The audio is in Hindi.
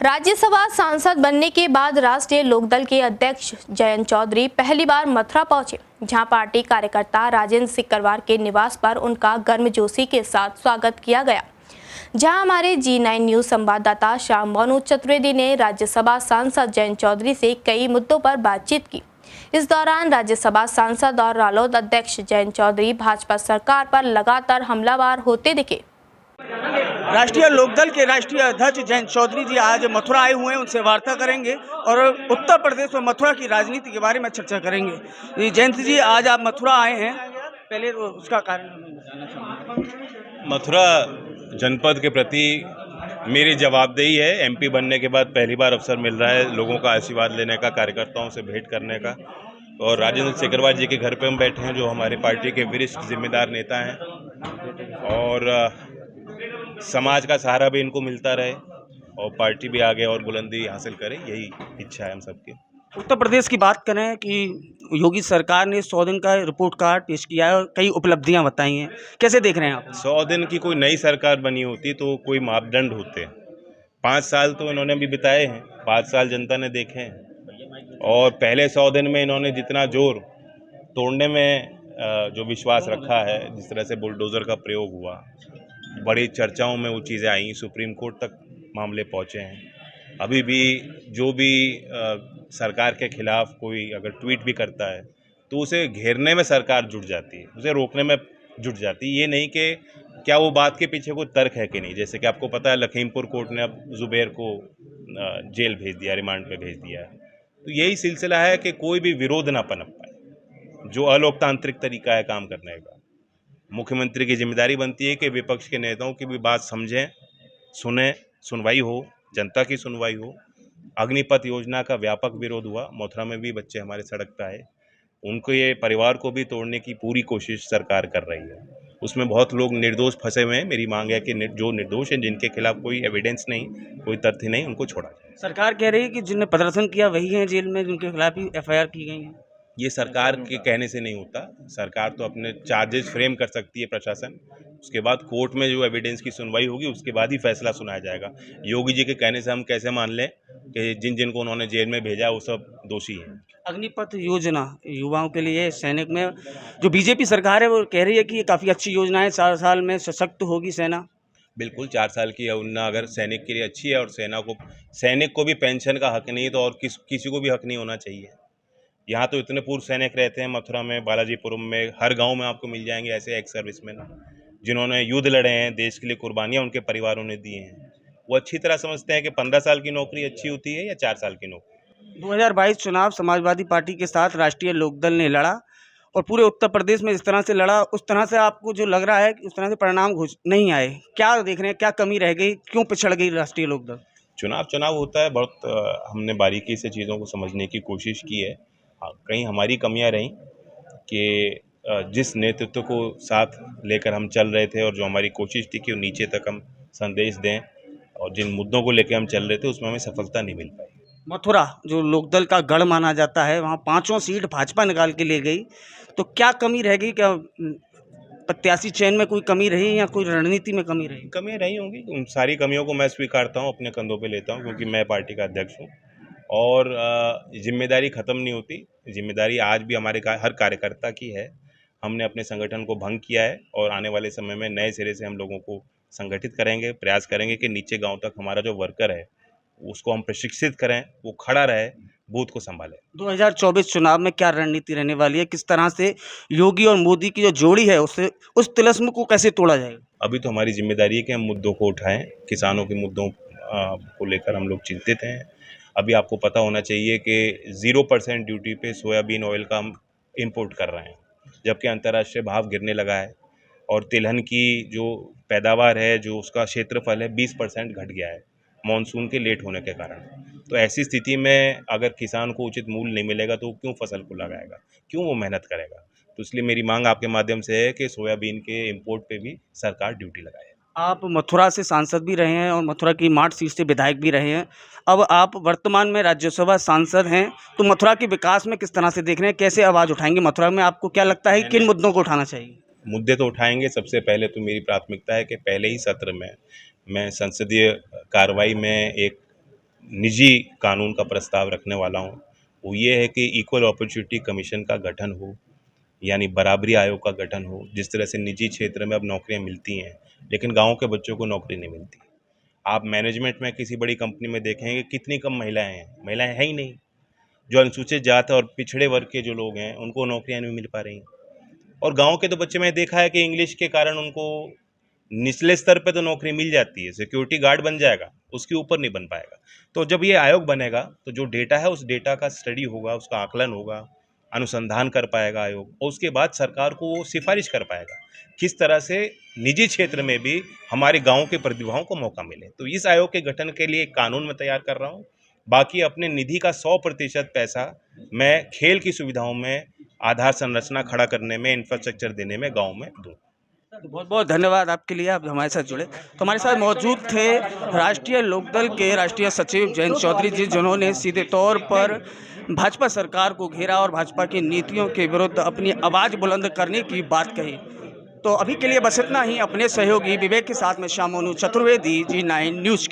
राज्यसभा सांसद बनने के बाद राष्ट्रीय लोकदल के अध्यक्ष जयंत चौधरी पहली बार मथुरा पहुंचे, जहां पार्टी कार्यकर्ता राजेंद्र सिकरवार के निवास पर उनका गर्मजोशी के साथ स्वागत किया गया। जहां हमारे G9 न्यूज संवाददाता श्याम मनोज चतुर्वेदी ने राज्यसभा सांसद जयंत चौधरी से कई मुद्दों पर बातचीत की। इस दौरान राज्यसभा सांसद और रालोद अध्यक्ष जयंत चौधरी भाजपा सरकार पर लगातार हमलावर होते दिखे। राष्ट्रीय लोकदल के राष्ट्रीय अध्यक्ष जयंत चौधरी जी आज मथुरा आए हुए हैं, उनसे वार्ता करेंगे और उत्तर प्रदेश और मथुरा की राजनीति के बारे में चर्चा करेंगे। जयंत जी, आज आप मथुरा आए हैं, पहले तो उसका कारण बताना चाहूँगा। मथुरा जनपद के प्रति मेरी जवाबदेही है। एमपी बनने के बाद पहली बार अवसर मिल रहा है लोगों का आशीर्वाद लेने का, कार्यकर्ताओं से भेंट करने का। और राजेंद्र सिकरवार जी के घर पे हम बैठे हैं, जो हमारे पार्टी के वरिष्ठ जिम्मेदार नेता हैं, और समाज का सहारा भी इनको मिलता रहे और पार्टी भी आगे और बुलंदी हासिल करे, यही इच्छा है हम सबकी। उत्तर प्रदेश की बात करें कि योगी सरकार ने 100 दिन का रिपोर्ट कार्ड पेश किया है और कई उपलब्धियां बताई हैं, कैसे देख रहे हैं आप? 100 दिन की कोई नई सरकार बनी होती तो कोई मापदंड होते। 5 साल तो इन्होंने भी बिताए हैं, 5 साल जनता ने देखे हैं, और पहले 100 दिन में इन्होंने जितना जोर तोड़ने में जो विश्वास रखा है, जिस तरह से बुलडोज़र का प्रयोग हुआ, बड़ी चर्चाओं में वो चीज़ें आई, सुप्रीम कोर्ट तक मामले पहुँचे हैं। अभी भी जो भी सरकार के खिलाफ कोई अगर ट्वीट भी करता है तो उसे घेरने में सरकार जुट जाती है, उसे रोकने में जुट जाती है। ये नहीं कि क्या वो बात के पीछे कोई तर्क है कि नहीं। जैसे कि आपको पता है, लखीमपुर कोर्ट ने अब जुबैर को जेल भेज दिया, रिमांड पे भेज दिया है। तो यही सिलसिला है कि कोई भी विरोध ना पनप पाए, जो अलोकतांत्रिक तरीका है काम करने का। मुख्यमंत्री की जिम्मेदारी बनती है कि विपक्ष के नेताओं की भी बात समझें, सुने, सुनवाई हो, जनता की सुनवाई हो। अग्निपथ योजना का व्यापक विरोध हुआ, मथुरा में भी बच्चे हमारे सड़क पर आए, उनको ये परिवार को भी तोड़ने की पूरी कोशिश सरकार कर रही है। उसमें बहुत लोग निर्दोष फंसे हुए हैं। मेरी मांग है कि जो निर्दोष हैं, जिनके खिलाफ कोई एविडेंस नहीं, कोई तथ्य नहीं, उनको छोड़ा जाए। सरकार कह रही है कि जिनने प्रदर्शन किया वही हैं जेल में, जिनके खिलाफ ही FIR की गई है। ये सरकार के कहने से नहीं होता। सरकार तो अपने चार्जेस फ्रेम कर सकती है, प्रशासन, उसके बाद कोर्ट में जो एविडेंस की सुनवाई होगी उसके बाद ही फैसला सुनाया जाएगा। योगी जी के कहने से हम कैसे मान लें कि जिनको उन्होंने जेल में भेजा वो सब दोषी हैं। अग्निपथ योजना युवाओं के लिए, सैनिक में जो बीजेपी सरकार है वो कह रही है कि ये काफ़ी अच्छी योजना है, 4 साल में सशक्त होगी सेना। बिल्कुल, 4 साल की योजना अगर सैनिक के लिए अच्छी है, और सैनिक को भी पेंशन का हक नहीं है, तो और किसी को भी हक नहीं होना चाहिए। यहाँ तो इतने पूर्व सैनिक रहते हैं मथुरा में, बालाजीपुरम में, हर गांव में आपको मिल जाएंगे ऐसे एक्स सर्विसमैन जिन्होंने युद्ध लड़े हैं, देश के लिए कुर्बानियाँ उनके परिवारों ने दी हैं। वो अच्छी तरह समझते हैं कि 15 साल की नौकरी अच्छी होती है या 4 साल की नौकरी। 2022 चुनाव समाजवादी पार्टी के साथ राष्ट्रीय लोकदल ने लड़ा और पूरे उत्तर प्रदेश में इस तरह से लड़ा, उस तरह से आपको जो लग रहा है कि उस तरह से परिणाम नहीं आए, क्या देख रहे हैं, क्या कमी रह गई, क्यों पिछड़ गई राष्ट्रीय लोकदल? चुनाव होता है, बहुत हमने बारीकी से चीज़ों को समझने की कोशिश की है। कहीं हमारी कमियां रहीं कि जिस नेतृत्व को साथ लेकर हम चल रहे थे और जो हमारी कोशिश थी कि वो नीचे तक हम संदेश दें, और जिन मुद्दों को लेकर हम चल रहे थे उसमें हमें सफलता नहीं मिल पाई। मथुरा जो लोकदल का गढ़ माना जाता है, वहाँ 5 सीट भाजपा निकाल के ले गई, तो क्या कमी रह गई? क्या प्रत्याशी चयन में कोई कमी रही या कोई रणनीति में कमी रही? कमियाँ रही होंगी, उन सारी कमियों को मैं स्वीकारता हूँ, अपने कंधों पे लेता हूँ, क्योंकि मैं पार्टी का अध्यक्ष हूँ। और जिम्मेदारी ख़त्म नहीं होती, जिम्मेदारी आज भी हमारे हर कार्यकर्ता की है। हमने अपने संगठन को भंग किया है और आने वाले समय में नए सिरे से हम लोगों को संगठित करेंगे, प्रयास करेंगे कि नीचे गांव तक हमारा जो वर्कर है उसको हम प्रशिक्षित करें, वो खड़ा रहे, बूथ को संभाले। 2024 चुनाव में क्या रणनीति रहने वाली है? किस तरह से योगी और मोदी की जो जोड़ी है उससे उस तिलिस्म को कैसे तोड़ा जाएगा? अभी तो हमारी जिम्मेदारी है कि हम मुद्दों को उठाएं, किसानों के मुद्दों को लेकर हम लोग चिंतित हैं। अभी आपको पता होना चाहिए कि 0% ड्यूटी पे सोयाबीन ऑयल का हम इंपोर्ट कर रहे हैं, जबकि अंतर्राष्ट्रीय भाव गिरने लगा है, और तिलहन की जो पैदावार है, जो उसका क्षेत्रफल है, 20% घट गया है मानसून के लेट होने के कारण। तो ऐसी स्थिति में अगर किसान को उचित मूल्य नहीं मिलेगा तो क्यों फसल को लगाएगा, क्यों वो मेहनत करेगा? तो इसलिए मेरी मांग आपके माध्यम से है कि सोयाबीन के इंपोर्ट पे भी सरकार ड्यूटी लगाए। आप मथुरा से सांसद भी रहे हैं और मथुरा की माठ सीट से विधायक भी रहे हैं, अब आप वर्तमान में राज्यसभा सांसद हैं, तो मथुरा के विकास में किस तरह से देख रहे हैं, कैसे आवाज़ उठाएंगे मथुरा में? आपको क्या लगता है किन मुद्दों को उठाना चाहिए? मुद्दे तो उठाएंगे। सबसे पहले तो मेरी प्राथमिकता है कि पहले ही सत्र में मैं संसदीय कार्रवाई में एक निजी कानून का प्रस्ताव रखने वाला हूँ, वो ये है कि इक्वल अपॉर्चुनिटी कमीशन का गठन हो, यानी बराबरी आयोग का गठन हो। जिस तरह से निजी क्षेत्र में अब नौकरियां मिलती हैं, लेकिन गांव के बच्चों को नौकरी नहीं मिलती। आप मैनेजमेंट में किसी बड़ी कंपनी में देखेंगे कितनी कम महिलाएं हैं, महिलाएं हैं ही नहीं। जो अनुसूचित जाति और पिछड़े वर्ग के जो लोग हैं, उनको नौकरियां नहीं मिल पा रही। और गांव के तो बच्चे मैंने देखा है कि इंग्लिश के कारण उनको निचले स्तर पे तो नौकरी मिल जाती है, सिक्योरिटी गार्ड बन जाएगा, उसके ऊपर नहीं बन पाएगा। तो जब ये आयोग बनेगा तो जो डेटा है उस डेटा का स्टडी होगा, उसका आकलन होगा, अनुसंधान कर पाएगा आयोग, और उसके बाद सरकार को वो सिफारिश कर पाएगा किस तरह से निजी क्षेत्र में भी हमारे गाँव के प्रतिभाओं को मौका मिले। तो इस आयोग के गठन के लिए एक कानून में तैयार कर रहा हूँ। बाकी अपने निधि का 100% पैसा मैं खेल की सुविधाओं में, आधार संरचना खड़ा करने में, इंफ्रास्ट्रक्चर देने में गाँव में दूँ। तो बहुत बहुत धन्यवाद आपके लिए, आप हमारे साथ जुड़े। तो हमारे साथ मौजूद थे राष्ट्रीय लोकदल के राष्ट्रीय सचिव जयंत चौधरी जी, जिन्होंने सीधे तौर पर भाजपा सरकार को घेरा और भाजपा की नीतियों के विरुद्ध अपनी आवाज़ बुलंद करने की बात कही। तो अभी के लिए बस इतना ही। अपने सहयोगी विवेक के साथ में श्याम मोनू चतुर्वेदी, G9 न्यूज़ के।